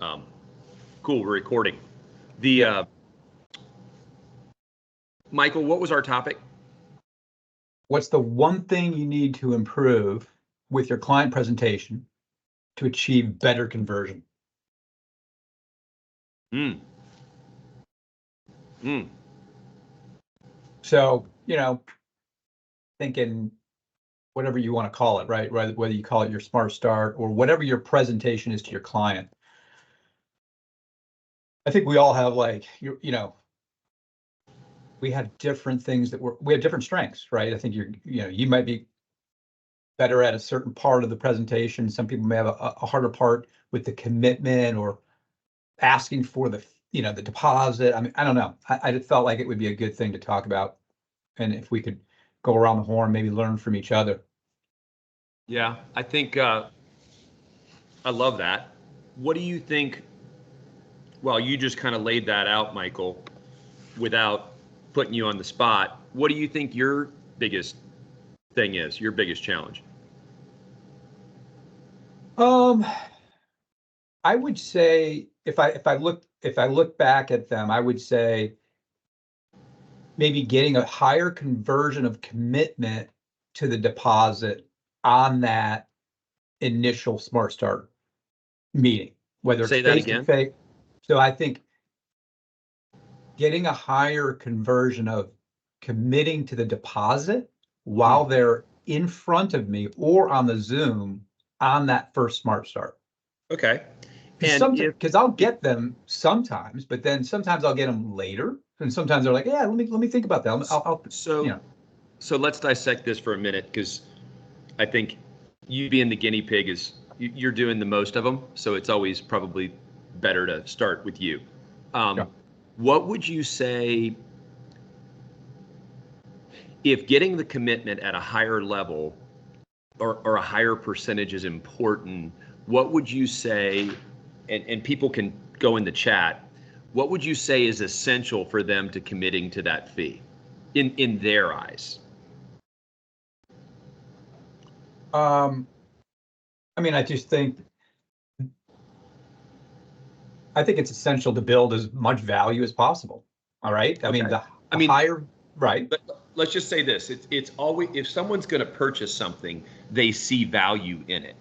Um, cool, we're recording. The Michael, what was our topic? What's the one thing you need to improve with your client presentation to achieve better conversion? So, thinking whatever you want to call it, right? Whether you call it your Smart Start or whatever your presentation is to your client. I think we all have we have different things we have different strengths, right? I think you might be better at a certain part of the presentation. Some people may have a harder part with the commitment or asking for the deposit. I mean, I don't know. I just felt like it would be a good thing to talk about. And if we could go around the horn, maybe learn from each other. Yeah, I think I love that. What do you think? Well, you just kind of laid that out, Michael, without putting you on the spot. What do you think your biggest thing is, your biggest challenge? I would say if I look back at them, I would say maybe getting a higher conversion of commitment to the deposit on that initial Smart Start meeting, whether it's face to face. So I think getting a higher conversion of committing to the deposit while they're in front of me or on the Zoom on that first Smart Start. Okay. Because I'll get them sometimes, but then sometimes I'll get them later, and sometimes they're like, "Yeah, let me think about that." So let's dissect this for a minute, because I think you being the guinea pig you're doing the most of them, so it's always probably better to start with you. What would you say if getting the commitment at a higher level or a higher percentage is important? What would you say? And people can go in the chat. What would you say is essential for them to committing to that fee in their eyes? I mean, I think it's essential to build as much value as possible. All right. I mean, higher, right. But let's just say this. It's always, if someone's going to purchase something, they see value in it.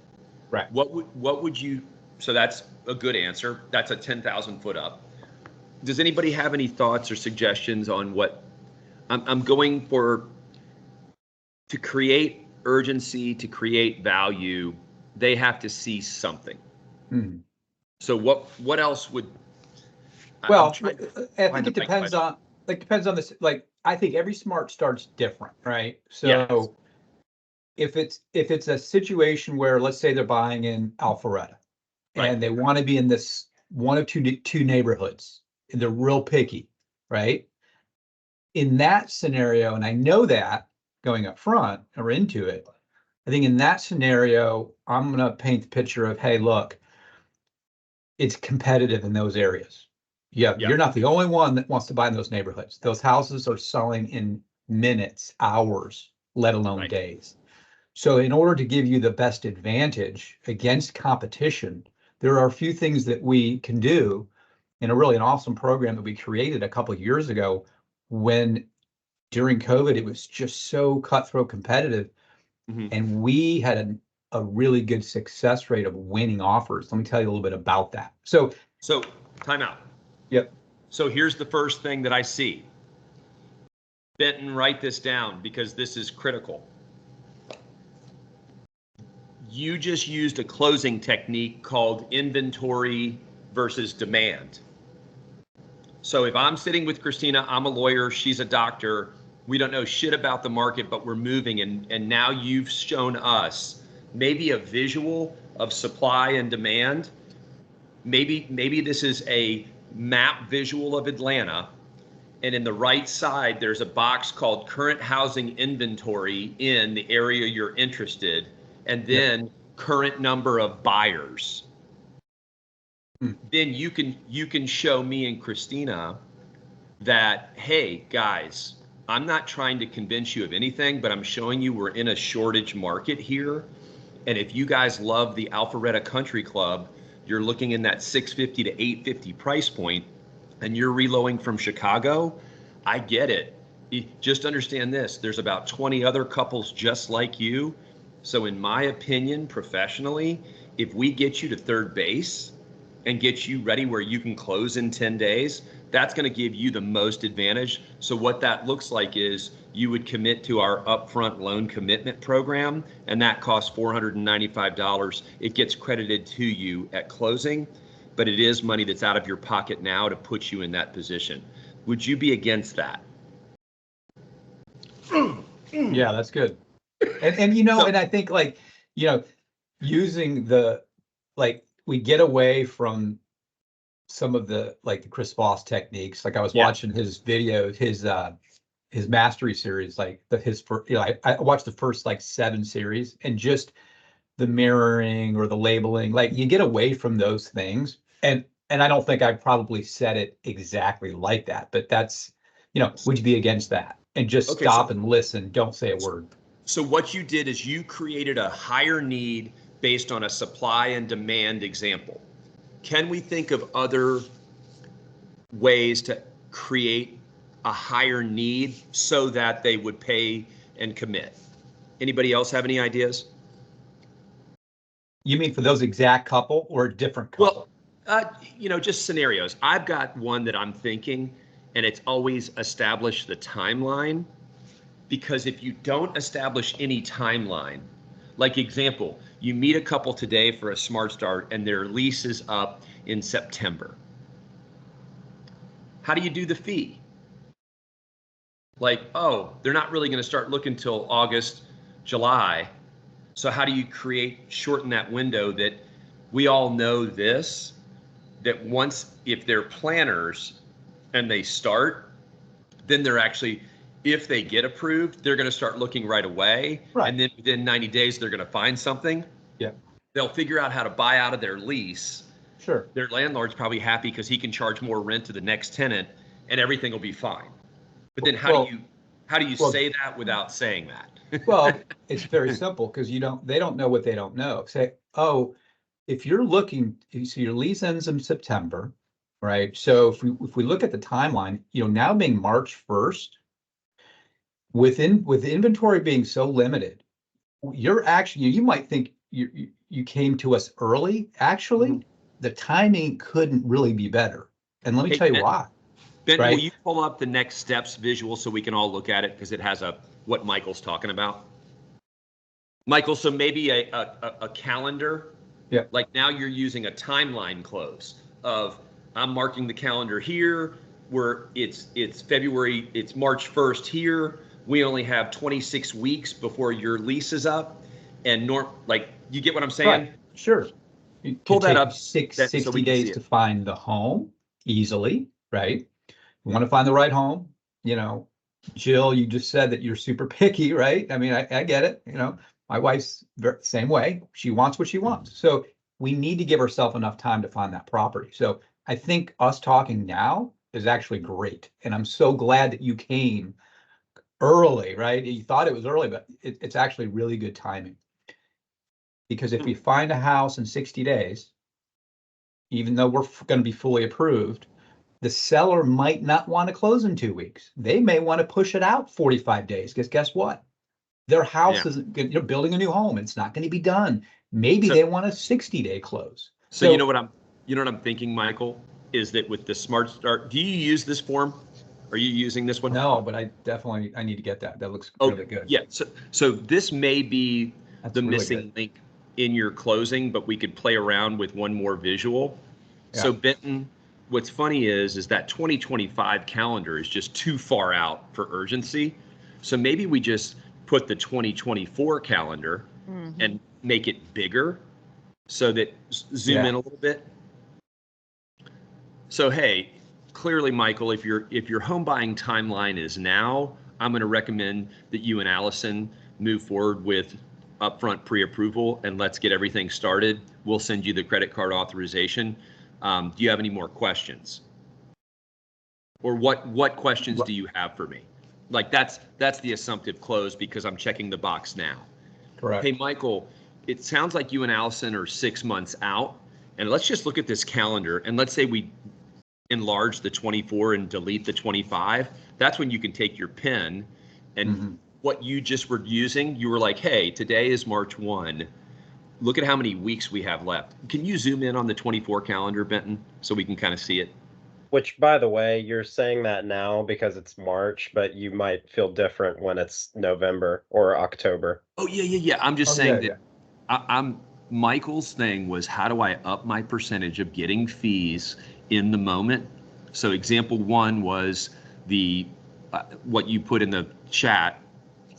Right. What would you, so that's a good answer. That's a 10,000 foot up. Does anybody have any thoughts or suggestions on what I'm going for? To create urgency, to create value, they have to see something. So what else would? Well, I think it depends on this. Like, I think every Smart Start's different, right? So if it's a situation where, let's say they're buying in Alpharetta, and they want to be in this one of two neighborhoods, and they're real picky, right? In that scenario, and I know that going up front or into it, I think in that scenario, I'm going to paint the picture of, hey, look, it's competitive in those areas. You're not the only one that wants to buy in those neighborhoods. Those houses are selling in minutes, hours, let alone days. So in order to give you the best advantage against competition, there are a few things that we can do in an awesome program that we created a couple of years ago when during COVID, it was just so cutthroat competitive. And we had a really good success rate of winning offers. Let me tell you a little bit about that. So time out. Yep. So here's the first thing that I see. Benton, write this down because this is critical. You just used a closing technique called inventory versus demand. So if I'm sitting with Christina, I'm a lawyer, she's a doctor, we don't know shit about the market, but we're moving, and now you've shown us maybe a visual of supply and demand. Maybe this is a map visual of Atlanta, and in the right side there's a box called current housing inventory in the area you're interested, and then current number of buyers. Then you can show me and Christina that, hey guys, I'm not trying to convince you of anything, but I'm showing you we're in a shortage market here. And if you guys love the Alpharetta Country Club, you're looking in that 650 to 850 price point, and you're reloading from Chicago, I get it. Just understand this, there's about 20 other couples just like you. So in my opinion, professionally, if we get you to third base and get you ready where you can close in 10 days, that's going to give you the most advantage. So what that looks like is you would commit to our upfront loan commitment program, and that costs $495. It gets credited to you at closing, but it is money that's out of your pocket now to put you in that position. Would you be against that? Yeah, that's good. And you know, and I think, like, you know, using the, like, we get away from some of the, like, the Chris Voss techniques. Like, I was watching his video, his mastery series, like I watched the first like 7 series, and just the mirroring or the labeling, like, you get away from those things. And I don't think I probably said it exactly like that, but that's, you know, would you be against that? And just stop and listen, don't say a word. So what you did is you created a higher need based on a supply and demand example. Can we think of other ways to create a higher need so that they would pay and commit? Anybody else have any ideas? You mean for those exact couple or a different couple? Well, you know, just scenarios. I've got one that I'm thinking, and it's always establish the timeline. Because if you don't establish any timeline, like example, you meet a couple today for a Smart Start and their lease is up in September. How do you do the fee? Like, oh, they're not really going to start looking till August, July. So how do you shorten that window that we all know this, that once, if they're planners and they start, then they're actually, if they get approved, they're going to start looking right away. Right. And then within 90 days, they're going to find something. Yeah. They'll figure out how to buy out of their lease. Sure. Their landlord's probably happy because he can charge more rent to the next tenant and everything will be fine. But then how do you say that without saying that? Well, it's very simple, because they don't know what they don't know. Say, oh, if you're looking, so your lease ends in September, right? So if we look at the timeline, you know, now being March 1st, with inventory being so limited, you're actually, you might think you came to us early. Actually, the timing couldn't really be better. And let me tell you why. Ben, will you pull up the next steps visual so we can all look at it, because it has what Michael's talking about? Michael, so maybe a calendar. Yeah. Like now you're using a timeline close of, I'm marking the calendar here where it's February, it's March 1st here. We only have 26 weeks before your lease is up. And like, you get what I'm saying? Right. Sure. Pull that up. 60 days to find the home easily, right? You want to find the right home. You know, Jill, you just said that you're super picky, right? I mean, I get it. You know, my wife's the same way. She wants what she wants. So we need to give ourselves enough time to find that property. So I think us talking now is actually great. And I'm so glad that you came early, right? You thought it was early, but it's actually really good timing. Because if we find a house in 60 days, even though we're going to be fully approved, the seller might not want to close in 2 weeks. They may want to push it out 45 days, because guess what? Their house isn't good. You're building a new home. It's not going to be done. Maybe they want a 60-day close. So you know what I'm thinking, Michael, is that with the Smart Start, do you use this form? Are you using this one? No, but I need to get that. That looks really good. Yeah. So this may be the really missing link in your closing, but we could play around with one more visual. Yeah. So Benton, what's funny is that 2025 calendar is just too far out for urgency. So maybe we just put the 2024 calendar and make it bigger, so that zoom in a little bit. So, hey, clearly, Michael, if your home buying timeline is now, I'm going to recommend that you and Allison move forward with upfront pre-approval, and let's get everything started. We'll send you the credit card authorization. Do you have any more questions? Or what questions do you have for me? Like that's the assumptive close, because I'm checking the box now. Correct. Hey, Michael, it sounds like you and Allison are 6 months out, And let's just look at this calendar, and let's say we enlarge the 24 and delete the 25. That's when you can take your pen and what you just were using, you were like, hey, today is March 1. Look at how many weeks we have left. Can you zoom in on the 24 calendar, Benton, so we can kind of see it? Which, by the way, you're saying that now because it's March, but you might feel different when it's November or October. Oh, yeah. I'm just saying that I'm Michael's thing was, how do I up my percentage of getting fees in the moment? So example one was the what you put in the chat,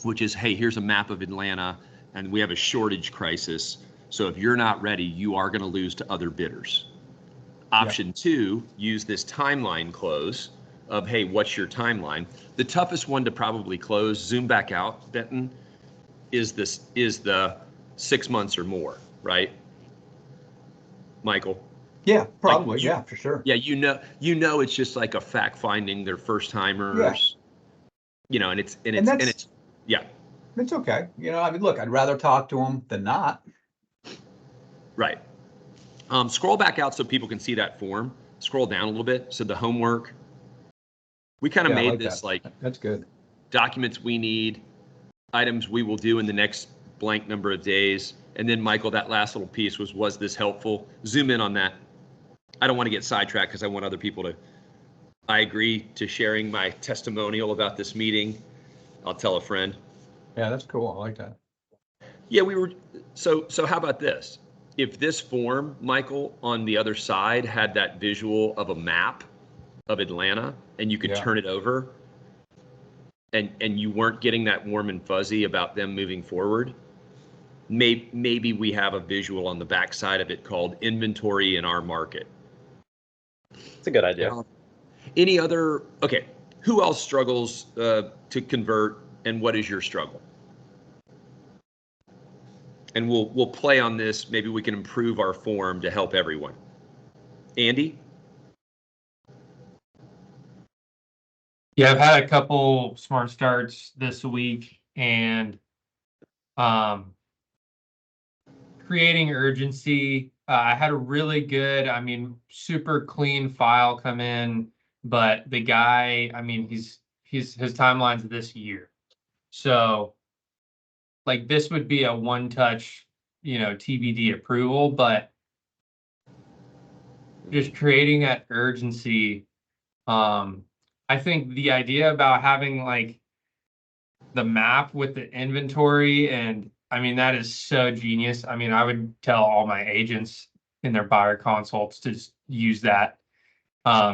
which is, hey, here's a map of Atlanta and we have a shortage crisis. So if you're not ready, you are going to lose to other bidders. Option two, use this timeline close of, hey, what's your timeline? The toughest one to probably close, zoom back out, Benton, is the 6 months or more, right? Michael? Yeah, probably. Like yeah, for sure. Yeah, you know, it's just like a fact finding, their first timers, and it's yeah. It's okay. I mean, look, I'd rather talk to them than not. Right. Scroll back out so people can see that form. Scroll down a little bit. So the homework, we kind of made this like that's good. Documents we need, items we will do in the next blank number of days. And then Michael, that last little piece was this helpful? Zoom in on that. I don't want to get sidetracked because I want other people to, I agree to sharing my testimonial about this meeting. I'll tell a friend. Yeah, that's cool. I like that. Yeah, so how about this? If this form, Michael, on the other side had that visual of a map of Atlanta and you could turn it over and you weren't getting that warm and fuzzy about them moving forward, maybe we have a visual on the back side of it called inventory in our market. It's a good idea. Okay, who else struggles to convert and what is your struggle? And we'll play on this. Maybe we can improve our form to help everyone. Andy? Yeah, I've had a couple smart starts this week, and creating urgency. I had a really good, super clean file come in, but the guy, his timeline's this year. So like this would be a one-touch, TBD approval, but just creating that urgency. I think the idea about having like the map with the inventory, and that is so genius. I would tell all my agents in their buyer consults to use that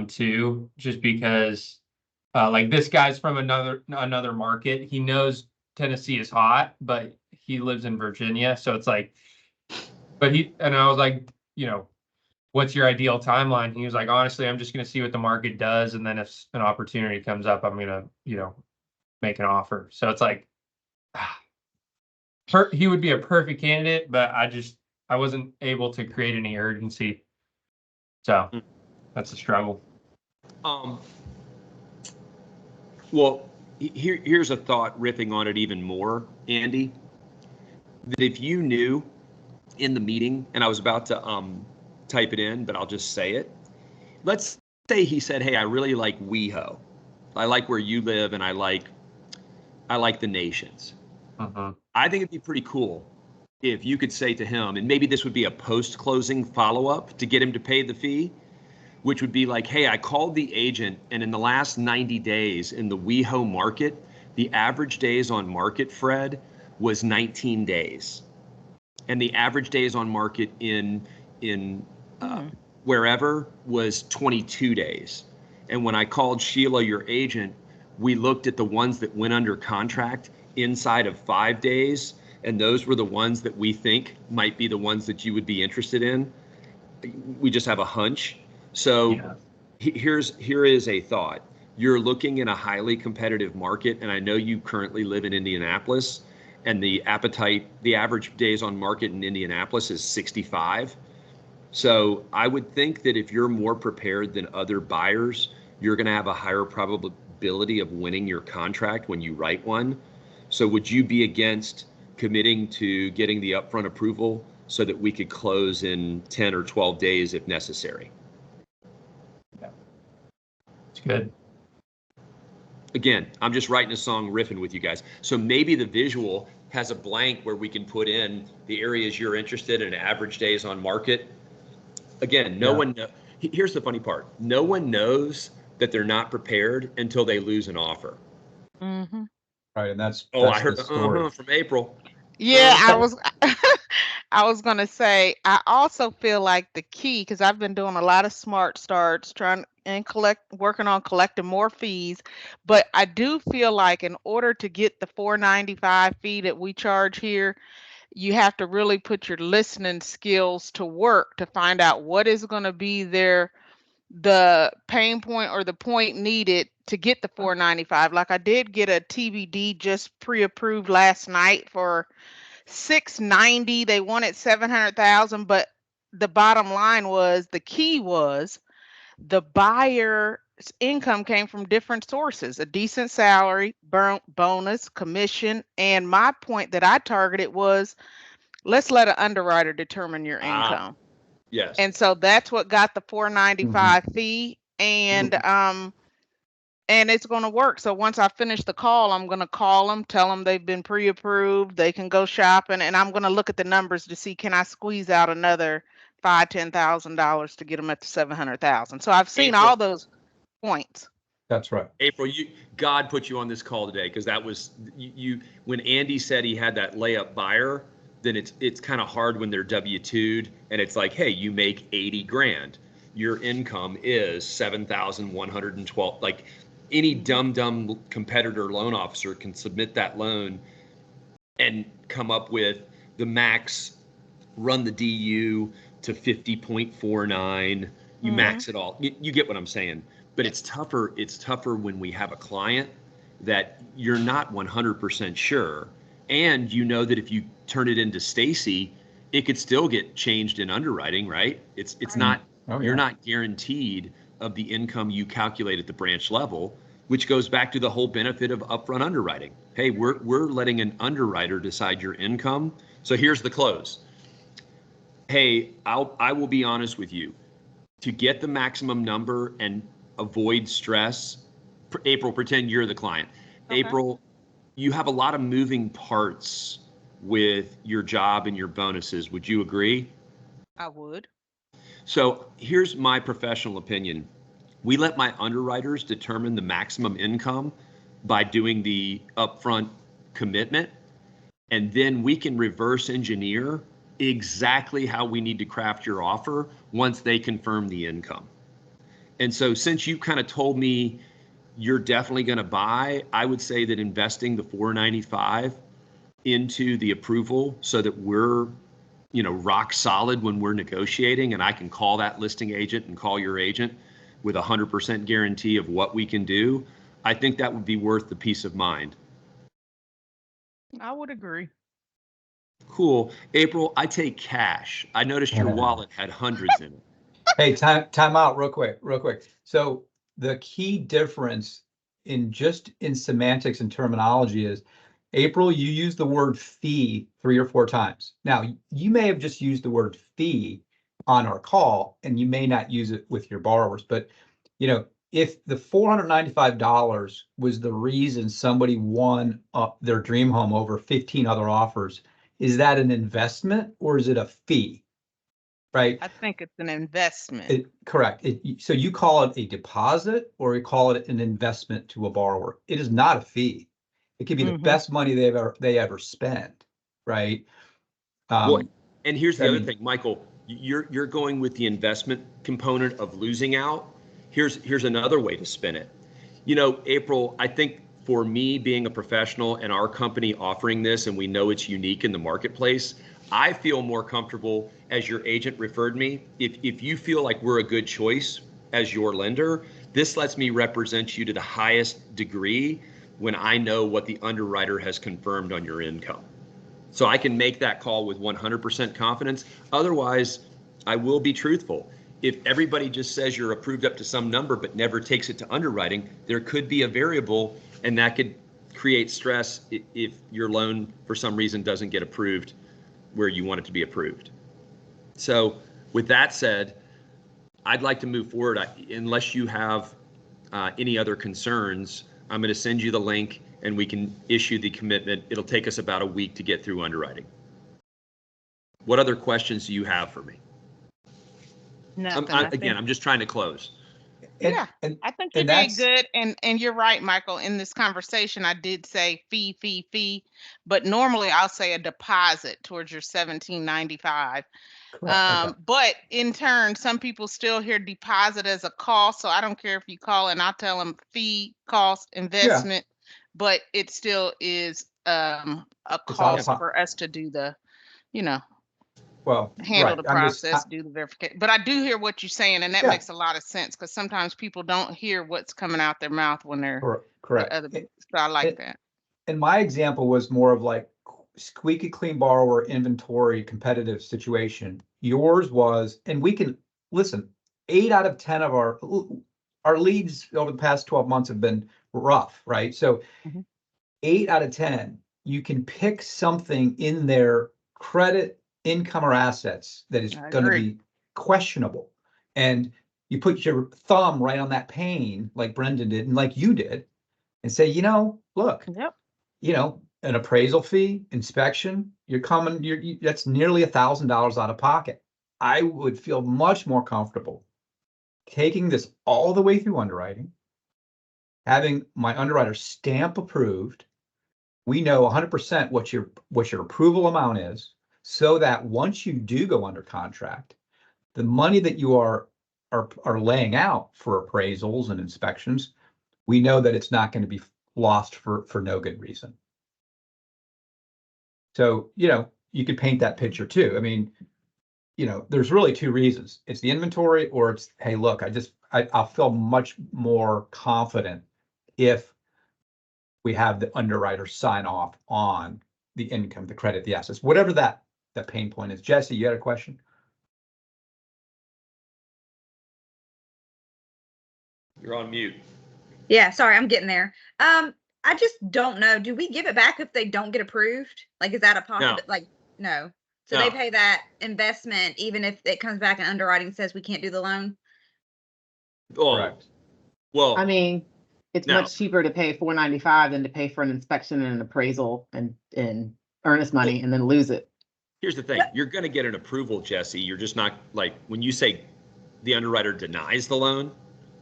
too, just because like this guy's from another market. He knows Tennessee is hot, but he lives in Virginia. So it's like, and I was like, what's your ideal timeline? He was like, honestly, I'm just going to see what the market does. And then if an opportunity comes up, I'm going to, make an offer. So it's like, he would be a perfect candidate, but I wasn't able to create any urgency. So that's a struggle. Well, here's a thought riffing on it even more, Andy, that if you knew in the meeting, and I was about to type it in, but I'll just say it. Let's say he said, hey, I really like WeHo. I like where you live and I like the nations. I think it'd be pretty cool if you could say to him, and maybe this would be a post-closing follow-up to get him to pay the fee, which would be like, hey, I called the agent and in the last 90 days in the WeHo market, the average days on market, Fred, was 19 days. And the average days on market in wherever was 22 days. And when I called Sheila, your agent, we looked at the ones that went under contract inside of 5 days. And those were the ones that we think might be the ones that you would be interested in. We just have a hunch. So here is a thought. You're looking in a highly competitive market. And I know you currently live in Indianapolis and the average days on market in Indianapolis is 65. So I would think that if you're more prepared than other buyers, you're going to have a higher probability of winning your contract when you write one. So would you be against committing to getting the upfront approval so that we could close in 10 or 12 days if necessary. It's good. Again, I'm just writing a song riffing with you guys. So maybe the visual has a blank where we can put in the areas you're interested in, average days on market. Again, here's the funny part. No one knows that they're not prepared until they lose an offer. Mm-hmm. Right, and that's I heard the story. from April. Yeah, I was gonna say, I also feel like the key, because I've been doing a lot of smart starts, working on collecting more fees, but I do feel like in order to get the $4.95 fee that we charge here, you have to really put your listening skills to work to find out what is going to be the pain point or the point needed to get the $4.95. Like I did get a TBD just pre-approved last night for $690. They wanted 700,000, but the bottom line was, the key was, the buyer's income came from different sources: a decent salary, bonus, commission, and my point that I targeted was, let's let an underwriter determine your income. Yes. And so that's what got the $4.95 fee, and it's going to work. So once I finish the call, I'm going to call them, tell them they've been pre-approved, they can go shopping, and I'm going to look at the numbers to see, can I squeeze out another $5,000-$10,000 to get them at the 700,000. So I've seen all those points. That's right. April, God put you on this call today, because that was you when Andy said he had that layup buyer. Then it's kind of hard when they're W-2'd and it's like, hey, you make 80 grand. Your income is 7,112. Like, any dumb competitor loan officer can submit that loan and come up with the max, run the DU to 50.49. You max it all. You get what I'm saying? But it's tougher. It's tougher when we have a client that you're not 100% sure. And you know that if you turn it into Stacy, it could still get changed in underwriting, right? It's not, you're not guaranteed of the income you calculate at the branch level, which goes back to the whole benefit of upfront underwriting. Hey, we're letting an underwriter decide your income. So here's the close. Hey, I will be honest with you. To get the maximum number and avoid stress, April, pretend you're the client. Okay. April, you have a lot of moving parts with your job and your bonuses. Would you agree? I would. So here's my professional opinion. We let my underwriters determine the maximum income by doing the upfront commitment, and then we can reverse engineer exactly how we need to craft your offer once they confirm the income. And so since you kind of told me you're definitely going to buy, I would say that investing the $4.95 into the approval so that we're, rock solid when we're negotiating, and I can call that listing agent and call your agent with 100% guarantee of what we can do, I think that would be worth the peace of mind. I would agree. Cool. April, I take cash. I noticed your wallet had hundreds in it. Hey, time out real quick. So the key difference in semantics and terminology is, April, you use the word fee 3 or 4 times. Now, you may have just used the word fee on our call, and you may not use it with your borrowers. But, if the $495 was the reason somebody won their dream home over 15 other offers, is that an investment or is it a fee? Right? I think it's an investment. Correct. So you call it a deposit or you call it an investment to a borrower. It is not a fee. It could be the best money they ever spend, right? Well, and here's the other thing, Michael. You're going with the investment component of losing out. Here's another way to spin it. April, I think for me being a professional and our company offering this, and we know it's unique in the marketplace, I feel more comfortable, as your agent referred me, if you feel like we're a good choice as your lender, this lets me represent you to the highest degree when I know what the underwriter has confirmed on your income. So I can make that call with 100% confidence. Otherwise, I will be truthful. If everybody just says you're approved up to some number but never takes it to underwriting, there could be a variable, and that could create stress if your loan for some reason doesn't get approved where you want it to be approved. So with that said, I'd like to move forward. Unless you have any other concerns, I'm going to send you the link and we can issue the commitment. It'll take us about a week to get through underwriting. What other questions do you have for me? Nothing. I'm just trying to close. I think you're doing good, and you're right, Michael. In this conversation, I did say fee, but normally I'll say a deposit towards your $17.95. But in turn, some people still hear deposit as a cost, so I don't care if you call and I'll tell them fee, cost, investment, but it still is a cost for us to do the, handle the process, do the verification. But I do hear what you're saying, and that makes a lot of sense because sometimes people don't hear what's coming out their mouth when they're correct. So I like that. And my example was more of like squeaky clean borrower inventory competitive situation. Yours was, and we can listen, 8 out of 10 of our leads over the past 12 months have been rough, right? So 8 out of 10, you can pick something in their credit, income, or assets that is going to be questionable. And you put your thumb right on that pain like Brendan did and like you did and say, look, an appraisal fee, inspection, that's nearly $1,000 out of pocket. I would feel much more comfortable taking this all the way through underwriting, having my underwriter stamp approved. We know 100% what your approval amount is, so that once you do go under contract, the money that you are laying out for appraisals and inspections, we know that it's not going to be lost for no good reason. So, you could paint that picture too. I mean, there's really two reasons. It's the inventory, or it's, hey, look, I'll feel much more confident if we have the underwriter sign off on the income, the credit, the assets, whatever that pain point is. Jesse, you had a question? You're on mute. Yeah, sorry, I'm getting there. I just don't know. Do we give it back if they don't get approved? Like, is that a possibility? No. Like, no. So they pay that investment even if it comes back and underwriting says we can't do the loan? Correct. Well, I mean, it's much cheaper to pay $495 than to pay for an inspection and an appraisal and earnest money and then lose it. Here's the thing. You're going to get an approval, Jesse. You're just not, like, when you say the underwriter denies the loan,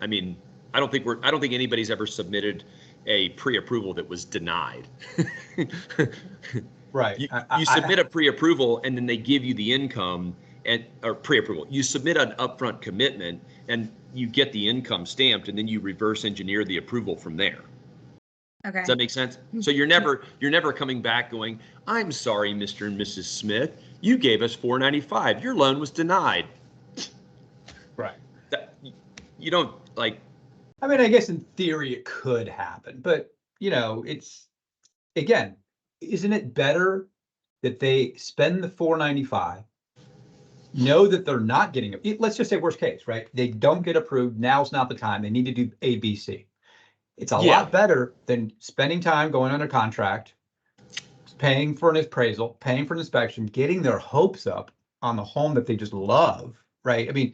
I mean, I don't think anybody's ever submitted a pre-approval that was denied. Right. You submit a pre-approval and then they give you the income or pre-approval. You submit an upfront commitment and you get the income stamped, and then you reverse engineer the approval from there. Okay. Does that make sense? So you're never coming back going, I'm sorry, Mr. and Mrs. Smith, you gave us $495. Your loan was denied. Right. You don't like. I mean, I guess in theory it could happen, but it's, again, isn't it better that they spend the $495, know that they're not getting it? Let's just say worst case, right? They don't get approved. Now's not the time. They need to do A, B, C. It's a lot better than spending time going under contract, paying for an appraisal, paying for an inspection, getting their hopes up on the home that they just love, right? I mean,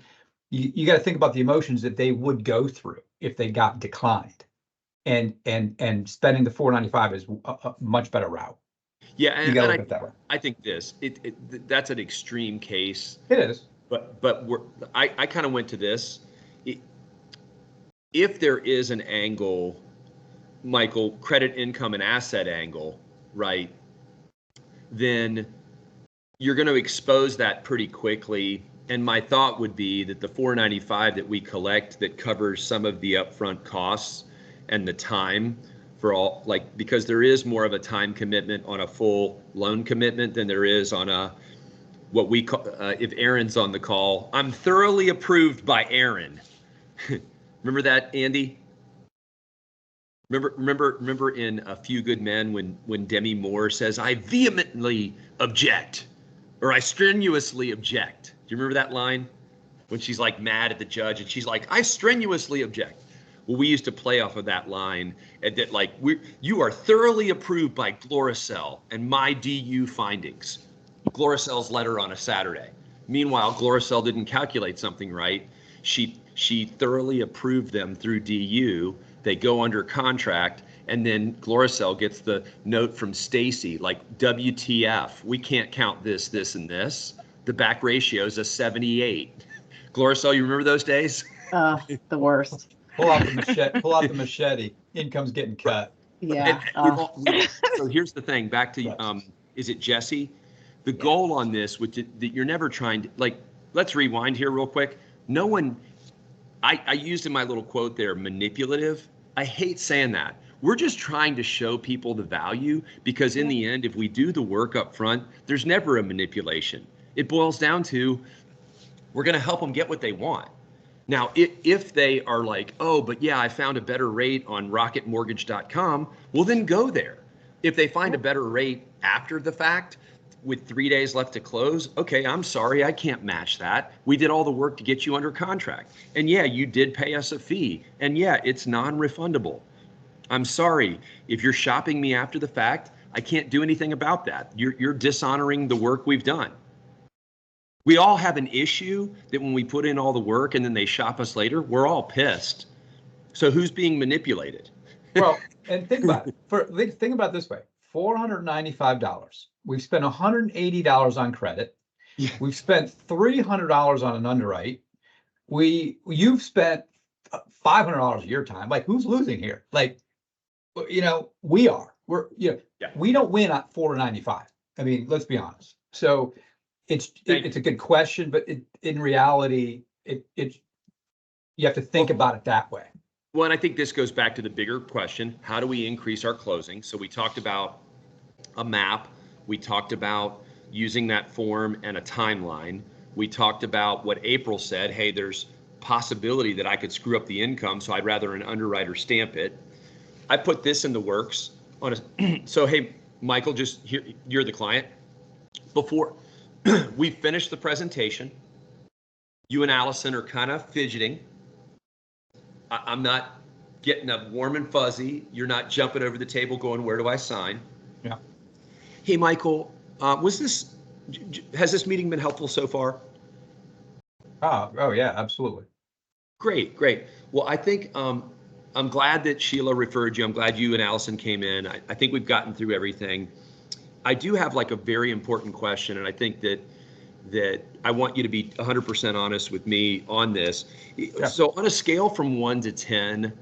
you got to think about the emotions that they would go through if they got declined, and spending the $495 is a much better route. Yeah, and, you got to look at it that way. I think that's an extreme case. It is, but I kind of went to this. If there is an angle, Michael, credit, income, and asset angle, right, then you're going to expose that pretty quickly. And my thought would be that the $495 that we collect that covers some of the upfront costs and the time for all, like, because there is more of a time commitment on a full loan commitment than there is on a, what we call, if Aaron's on the call, I'm thoroughly approved by Aaron. Remember that, Andy? Remember in A Few Good Men when Demi Moore says, I vehemently object, or I strenuously object. Do you remember that line? When she's like mad at the judge and she's like, I strenuously object. Well, we used to play off of that line, and that like, you are thoroughly approved by Gloracell and my DU findings. Gloracell's letter on a Saturday. Meanwhile, Gloracell didn't calculate something right. She thoroughly approved them through DU. They go under contract, and then Gloracell gets the note from Stacy, like, WTF, we can't count this, and this. The back ratio is a 78. Gloracell, you remember those days? The worst. Pull out the machete. Pull out the machete. Income's getting cut. Yeah. So here's the thing. Back to is it Jesse? The goal on this, which that you're never trying to, like, let's rewind here real quick. No one, I used in my little quote there, manipulative. I hate saying that. We're just trying to show people the value, because in the end, if we do the work up front, there's never a manipulation. It boils down to, we're going to help them get what they want. Now, if they are like, oh, but yeah, I found a better rate on rocketmortgage.com, well, then go there. If they find a better rate after the fact with 3 days left to close, okay, I'm sorry, I can't match that. We did all the work to get you under contract. And yeah, you did pay us a fee. And yeah, it's non-refundable. I'm sorry, if you're shopping me after the fact, I can't do anything about that. You're dishonoring the work we've done. We all have an issue that when we put in all the work and then they shop us later, we're all pissed. So who's being manipulated? Well, and think about it. Think about it this way: $495. We've spent $180 on credit. Yeah. We've spent $300 on an underwrite. You've spent $500 of your time. Like, who's losing here? Like, we are. We don't win at $495. I mean, let's be honest. So it's a good question, but in reality, you have to think about it that way. Well, and I think this goes back to the bigger question: how do we increase our closing? So we talked about a map. We talked about using that form and a timeline. We talked about what April said. Hey, there's possibility that I could screw up the income, so I'd rather an underwriter stamp it. I put this in the works on so hey, Michael, just here, you're the client. Before we finish the presentation, you and Allison are kind of fidgeting. I'm not getting up warm and fuzzy. You're not jumping over the table going, where do I sign? Yeah. Hey, Michael, has this meeting been helpful so far? Oh yeah, absolutely. Great. Well, I think I'm glad that Sheila referred you. I'm glad you and Allison came in. I think we've gotten through everything. I do have like a very important question, and I think that I want you to be 100% honest with me on this. Yeah. So on a scale from 1 to 10,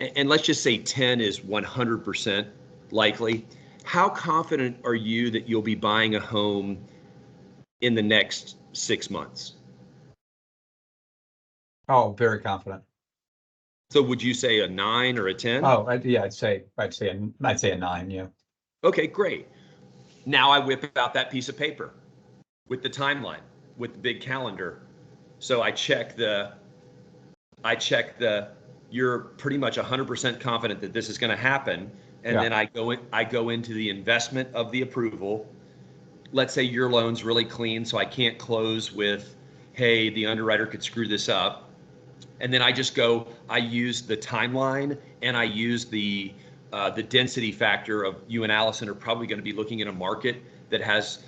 and let's just say 10 is 100% likely, how confident are you that you'll be buying a home in the next 6 months? Oh, very confident. So would you say a 9 or a 10? Oh, yeah, I'd say a 9. Yeah. Okay, great. Now I whip out that piece of paper with the timeline, with the big calendar. So I check the, you're pretty much 100% confident that this is going to happen. And then I go into the investment of the approval. Let's say your loan's really clean, so I can't close with, hey, the underwriter could screw this up. And then I use the timeline, and I use the density factor of you and Allison are probably going to be looking in a market that has,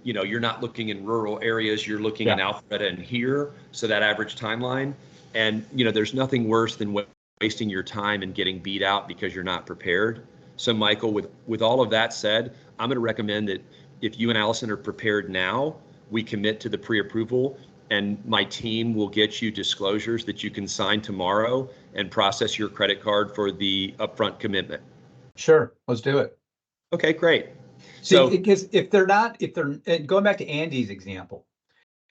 you're not looking in rural areas, you're looking in Alpharetta and here. So that average timeline, and there's nothing worse than wasting your time and getting beat out because you're not prepared. So Michael, with all of that said, I'm going to recommend that if you and Allison are prepared now, we commit to the pre-approval, and my team will get you disclosures that you can sign tomorrow and process your credit card for the upfront commitment. Sure, let's do it. Okay, great. So because if they're going back to Andy's example,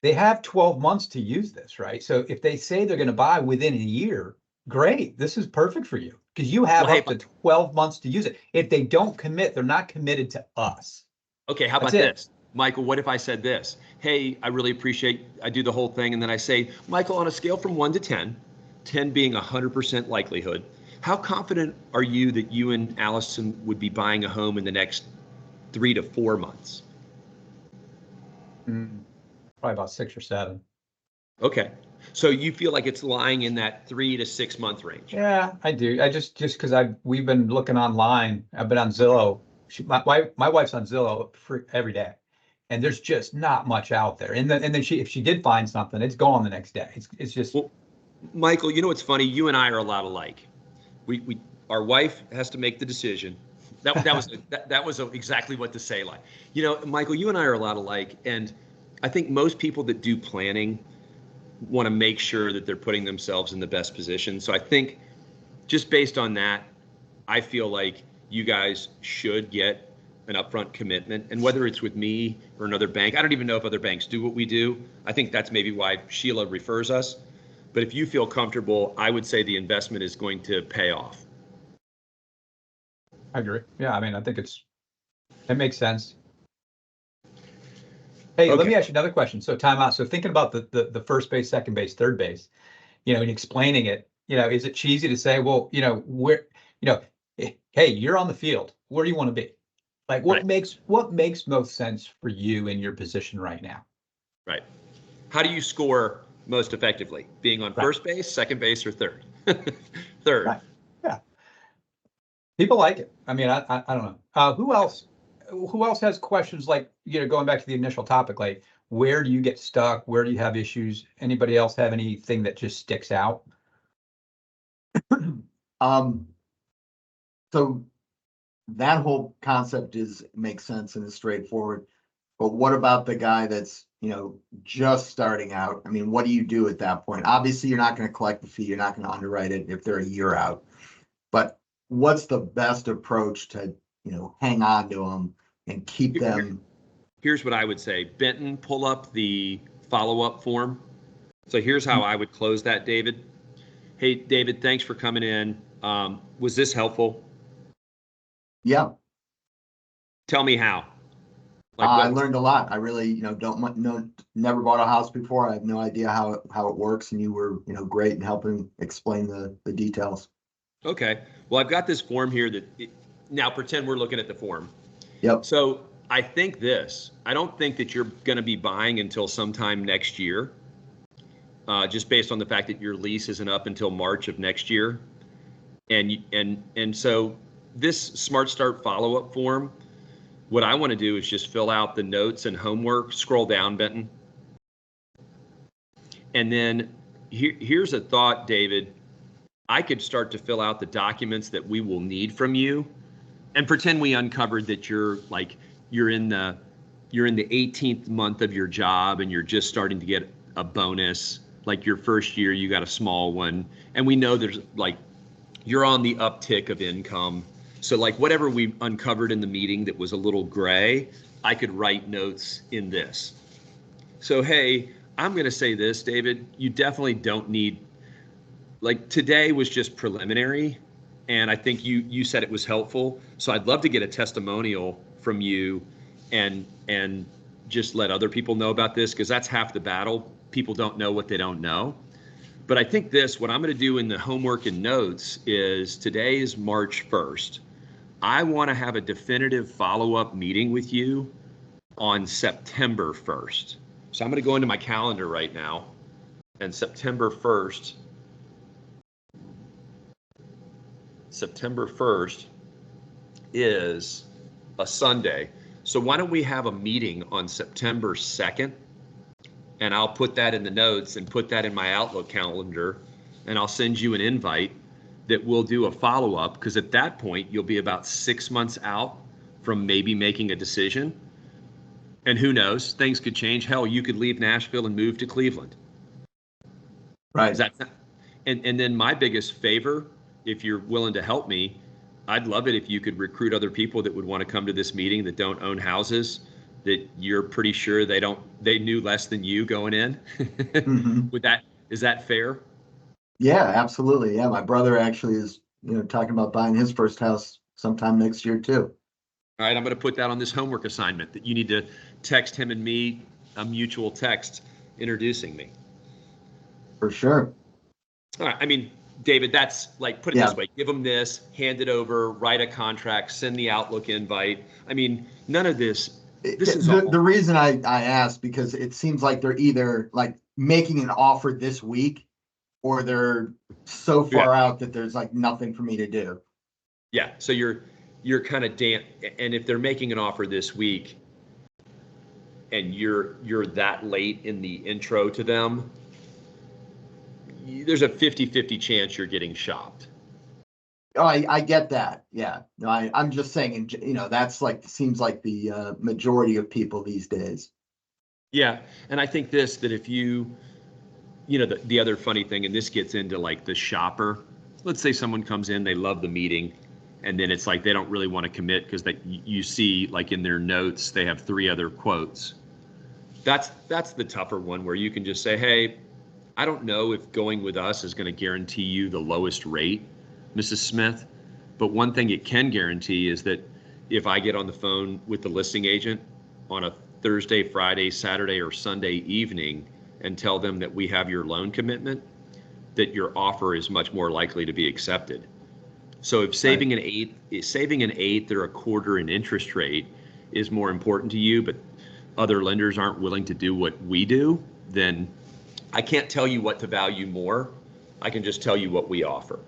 they have 12 months to use this, right? So if they say they're going to buy within a year, great, this is perfect for you because you have up to 12 months to use it. If they don't commit, they're not committed to us. Okay, how about this? Michael, what if I said this? Hey, I really appreciate, I do the whole thing, and then I say, Michael, on a scale from 1 to 10, 10 being 100% likelihood, how confident are you that you and Allison would be buying a home in the next 3 to 4 months? Probably about 6 or 7. Okay. So you feel like it's lying in that 3 to 6 month range? Yeah, I do. I just because we've been looking online. I've been on Zillow. My wife's on Zillow every day. and there's just not much out there. And then if she did find something, it's gone the next day. It's just. Well, Michael, you know what's funny? You and I are a lot alike. Our wife has to make the decision. That was exactly what to say. Like, you know, Michael, you and I are a lot alike, and I think most people that do planning want to make sure that they're putting themselves in the best position. So I think just based on that, I feel like you guys should get an upfront commitment. And whether it's with me or another bank, I don't even know if other banks do what we do. I think that's maybe why Sheila refers us. But if you feel comfortable, I would say the investment is going to pay off. I agree. Yeah, I mean, I think it makes sense. Hey, let me ask you another question. So time out. So thinking about the first base, second base, third base, you know, and explaining it, you know, is it cheesy to say, well, you know, hey, you're on the field. Where do you want to be? Like, what makes most sense for you in your position right now? Right. How do you score most effectively? Being on first base, second base, or third? Third. Right. Yeah. People like it. I mean, I don't know. Who else has questions, like, you know, going back to the initial topic, like, where do you get stuck? Where do you have issues? Anybody else have anything that just sticks out? So that whole concept makes sense and is straightforward. But what about the guy that's, you know, just starting out? I mean, what do you do at that point? Obviously, you're not going to collect the fee. You're not going to underwrite it if they're a year out. But what's the best approach to, you know, hang on to them and keep them? Here's what I would say. Benton, pull up the follow-up form. So here's how I would close that, David. Hey, David, thanks for coming in. Was this helpful? Yeah. Tell me how. I learned a lot. I really, you know, never bought a house before. I have no idea how it works, and you were, you know, great in helping explain the details. Okay. Well, I've got this form here now pretend we're looking at the form. Yep. So I don't think that you're going to be buying until sometime next year, just based on the fact that your lease isn't up until March of next year. And so this Smart Start follow-up form, what I want to do is just fill out the notes and homework. Scroll down, Benton. And then here's a thought, David. I could start to fill out the documents that we will need from you, and pretend we uncovered that you're in the 18th month of your job and you're just starting to get a bonus. Like your first year, you got a small one, and we know there's you're on the uptick of income. So whatever we uncovered in the meeting that was a little gray, I could write notes in this. So, hey, I'm going to say this, David, you definitely don't need, today was just preliminary, and I think you said it was helpful. So I'd love to get a testimonial from you and just let other people know about this, because that's half the battle. People don't know what they don't know. But I think what I'm going to do in the homework and notes is, today is March 1st. I want to have a definitive follow-up meeting with you on September 1st. So I'm going to go into my calendar right now, and September 1st is a Sunday. So why don't we have a meeting on September 2nd? And I'll put that in the notes and put that in my Outlook calendar, and I'll send you an invite that we'll do a follow-up, because at that point you'll be about 6 months out from maybe making a decision. And who knows, things could change. Hell, you could leave Nashville and move to Cleveland. Right. And then my biggest favor, if you're willing to help me, I'd love it if you could recruit other people that would want to come to this meeting that don't own houses, that you're pretty sure they knew less than you going in. Mm-hmm. Is that fair? Yeah, absolutely. Yeah, my brother actually is, talking about buying his first house sometime next year too. All right, I'm going to put that on this homework assignment, that you need to text him and me a mutual text introducing me. For sure. All right. I mean, David, that's put it this way: give them this, hand it over, write a contract, send the Outlook invite. I mean, none of this. This is the reason I asked, because it seems like they're either making an offer this week, or they're so far out that there's nothing for me to do. Yeah. So you're kind of damp. And if they're making an offer this week, and you're that late in the intro to them, there's a 50-50 chance you're getting shopped. Oh, I get that. Yeah. No, I'm just saying, that's like, seems like the majority of people these days. Yeah. And I think that if the other funny thing, and this gets into like the shopper, let's say someone comes in, they love the meeting, and then it's like they don't really want to commit because you see like in their notes, they have 3 other quotes. That's the tougher one where you can just say, hey, I don't know if going with us is going to guarantee you the lowest rate, Mrs. Smith, but one thing it can guarantee is that if I get on the phone with the listing agent on a Thursday, Friday, Saturday, or Sunday evening and tell them that we have your loan commitment, that your offer is much more likely to be accepted. So if saving an eighth or a quarter in interest rate is more important to you, but other lenders aren't willing to do what we do, then I can't tell you what to value more. I can just tell you what we offer.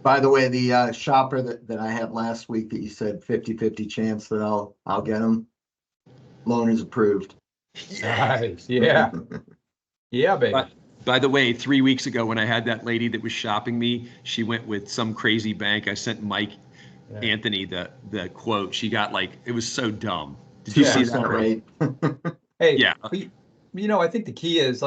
By the way, the shopper that I had last week that you said 50-50 chance that I'll get him, loan is approved. Nice. Yeah. Yeah, baby. By the way, 3 weeks ago when I had that lady that was shopping me, she went with some crazy bank. I sent Mike Anthony the quote. She got it was so dumb. Did you see that? Right. Hey, yeah. I think the key is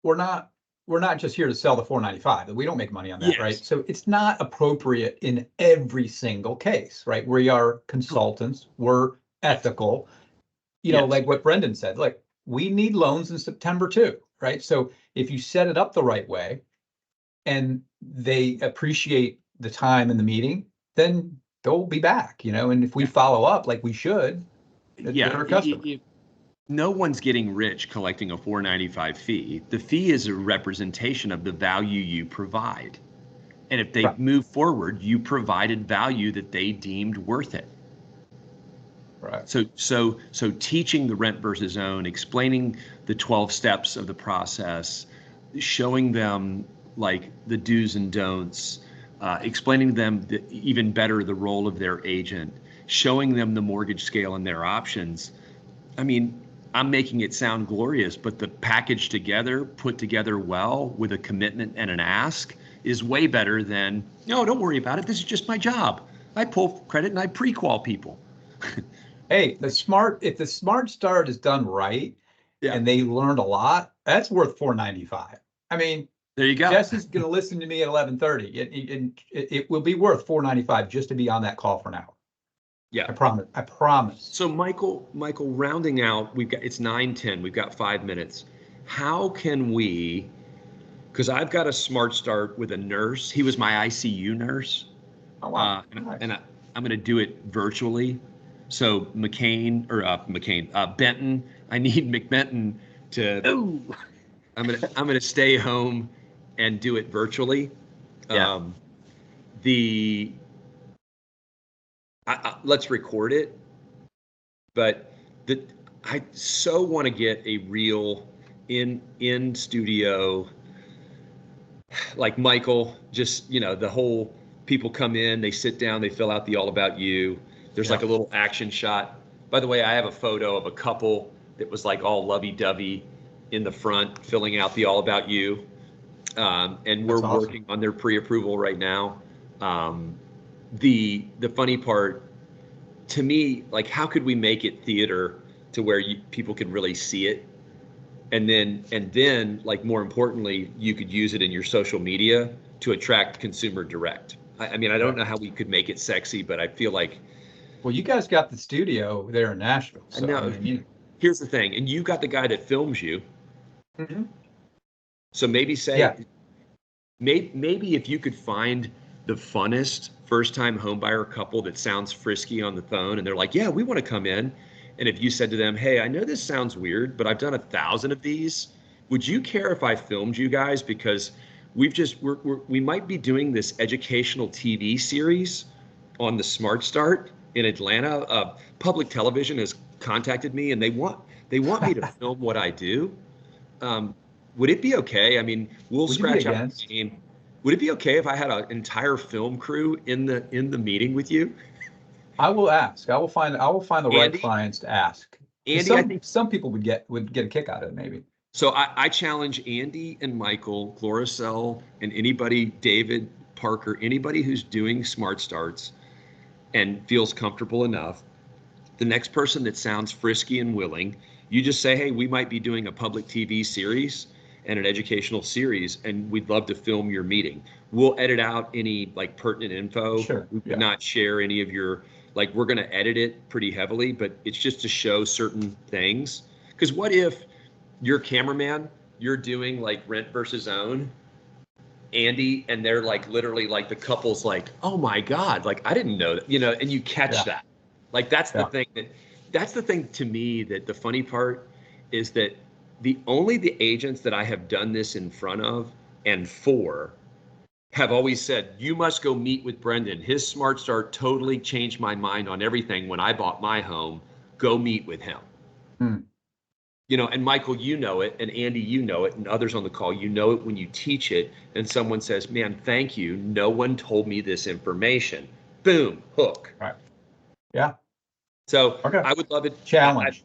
we're not just here to sell the 495. We don't make money on that, right? So it's not appropriate in every single case, right? We are consultants. We're ethical. Like what Brendan said, we need loans in September too, right? So if you set it up the right way and they appreciate the time in the meeting, then they'll be back, and if we follow up like we should, they're a customer. No one's getting rich collecting a $4.95 fee. The fee is a representation of the value you provide. And if they move forward, you provided value that they deemed worth it. Right. So teaching the rent versus own, explaining the 12 steps of the process, showing them the do's and don'ts, explaining to them even better the role of their agent, showing them the mortgage scale and their options. I mean, I'm making it sound glorious, but the package together, put together well with a commitment and an ask is way better than, no, don't worry about it. This is just my job. I pull credit and I pre-qual people. Hey, if the smart start is done right and they learned a lot, that's worth $4.95. I mean, there you go. Jesse's going to listen to me at 11:30. It will be worth $4.95 just to be on that call for an hour. Yeah, I promise. So Michael, rounding out, it's 9:10. We've got 5 minutes. How can we? Because I've got a smart start with a nurse. He was my ICU nurse. Oh wow! And I'm going to do it virtually. So Benton. I need McBenton to. Ooh. I'm gonna stay home and do it virtually. Yeah. Let's record it, but I so want to get a real in studio, like Michael, just, the whole people come in, they sit down, they fill out the all about you. There's a little action shot. By the way, I have a photo of a couple that was all lovey-dovey in the front, filling out the all about you. And we're working on their pre-approval right now. The funny part to me, how could we make it theater to where people could really see it? And then more importantly, you could use it in your social media to attract consumer direct. I mean, I don't know how we could make it sexy, but I feel like. Well, you guys got the studio there in Nashville. So, I know. Here's the thing. And you got the guy that films you. Mm-hmm. So maybe maybe if you could find the funnest first-time homebuyer couple that sounds frisky on the phone and they're like, yeah, we want to come in. And if you said to them, hey, I know this sounds weird, but I've done 1,000 of these. Would you care if I filmed you guys? Because we might be doing this educational TV series on the Smart Start in Atlanta. Public television has contacted me and they want me to film what I do. Would it be okay? I mean, we'll scratch out the name. Would it be okay if I had an entire film crew in the meeting with you? I will ask. I will find the right Andy? clients to ask. Andy, I Some think some people would get a kick out of it, maybe. so. I challenge Andy and Michael, Gloricel, and anybody, David, Parker, anybody who's doing Smart Starts and feels comfortable enough. The next person that sounds frisky and willing, you just say, hey, we might be doing a public TV series and an educational series, and we'd love to film your meeting. We'll edit out any like pertinent info. Sure, We yeah. would not share any of your, like, we're going to edit it pretty heavily, but it's just to show certain things. Because what if your cameraman, you're doing like rent versus own, Andy, and they're like literally like the couple's like, oh my God, like I didn't know that, you know, and you catch that. Like that's the thing that's the thing to me that the funny part is that the agents that I have done this in front of and for have always said, you must go meet with Brendan. His Smart Start totally changed my mind on everything when I bought my home. Go meet with him. You know, and Michael, you know it, and Andy, you know it, and others on the call, you know it when you teach it and someone says, man, thank you. No one told me this information. Boom, hook. Right. Yeah. So Okay. I would love it. Challenge.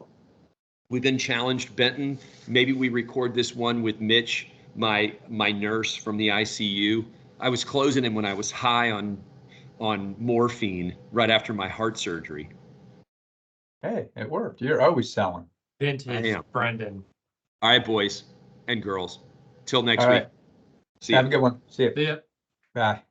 We've been challenged, Benton. Maybe we record this one with Mitch, my nurse from the ICU. I was closing him when I was high on morphine right after my heart surgery. Hey, it worked. You're always selling. Vintage Brendan. All right, boys and girls. Till next All week. right. See ya. Have a good one. See you. See ya. Bye.